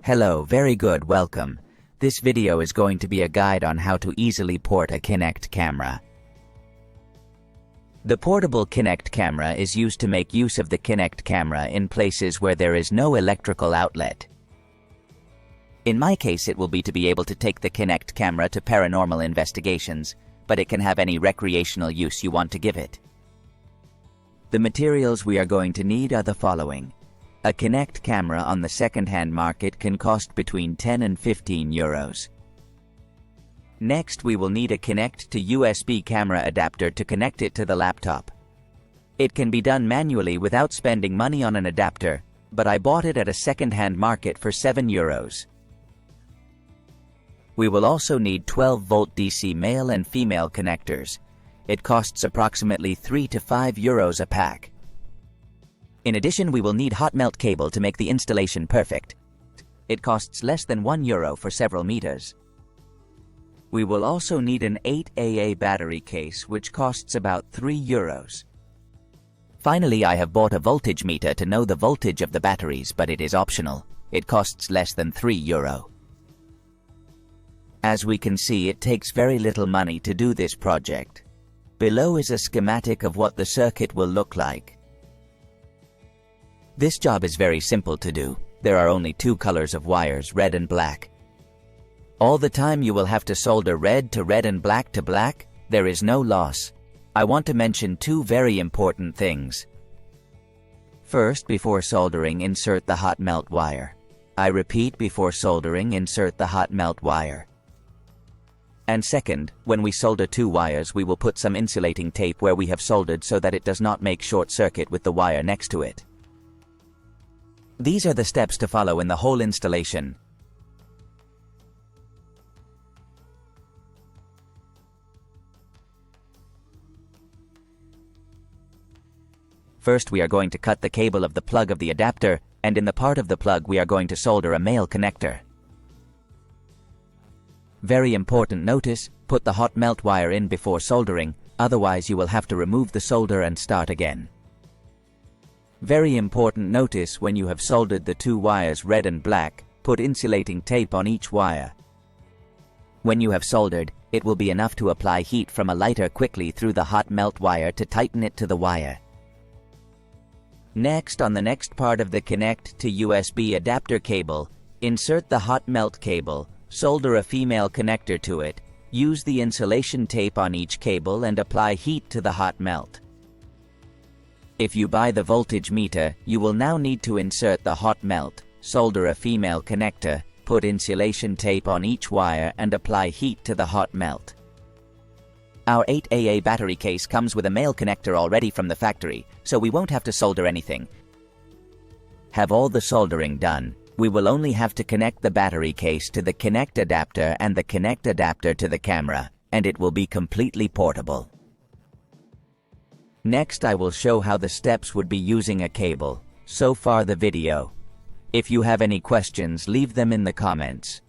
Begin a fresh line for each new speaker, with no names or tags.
Hello, very good, welcome. This video is going to be a guide on how to easily port a Kinect camera. The portable Kinect camera is used to make use of the Kinect camera in places where there is no electrical outlet. In my case, it will be to be able to take the Kinect camera to paranormal investigations, but it can have any recreational use you want to give it. The materials we are going to need are the following. A Kinect camera on the second-hand market can cost between 10 and 15 euros. Next, we will need a Kinect to USB camera adapter to connect it to the laptop. It can be done manually without spending money on an adapter, but I bought it at a second-hand market for 7 euros. We will also need 12-volt DC male and female connectors. It costs approximately 3 to 5 euros a pack. In addition, we will need hot melt cable to make the installation perfect. It costs less than 1 euro for several meters. We will also need an 8AA battery case, which costs about 3 euros. Finally, I have bought a voltage meter to know the voltage of the batteries, but it is optional. It costs less than 3 euro. As we can see, it takes very little money to do this project. Below is a schematic of what the circuit will look like. This job is very simple to do. There are only 2 colors of wires, red and black. All the time you will have to solder red to red and black to black. There is no loss. I want to mention 2 very important things. First, before soldering, insert the hot melt wire. I repeat, before soldering, insert the hot melt wire. And second, when we solder 2 wires, we will put some insulating tape where we have soldered so that it does not make short circuit with the wire next to it. These are the steps to follow in the whole installation. First, we are going to cut the cable of the plug of the adapter, and in the part of the plug we are going to solder a male connector. Very important notice, put the hot melt wire in before soldering, otherwise you will have to remove the solder and start again. Very important notice, when you have soldered the 2 wires red and black, put insulating tape on each wire. When you have soldered, it will be enough to apply heat from a lighter quickly through the hot melt wire to tighten it to the wire. Next, on the next part of the Kinect to USB adapter cable, insert the hot melt cable, solder a female connector to it, use the insulation tape on each cable and apply heat to the hot melt. If you buy the voltage meter, you will now need to insert the hot melt, solder a female connector, put insulation tape on each wire and apply heat to the hot melt. Our 8AA battery case comes with a male connector already from the factory, so we won't have to solder anything. Have all the soldering done, we will only have to connect the battery case to the Kinect adapter and the Kinect adapter to the camera, and it will be completely portable. Next, I will show how the steps would be using a cable. So far the video. If you have any questions, leave them in the comments.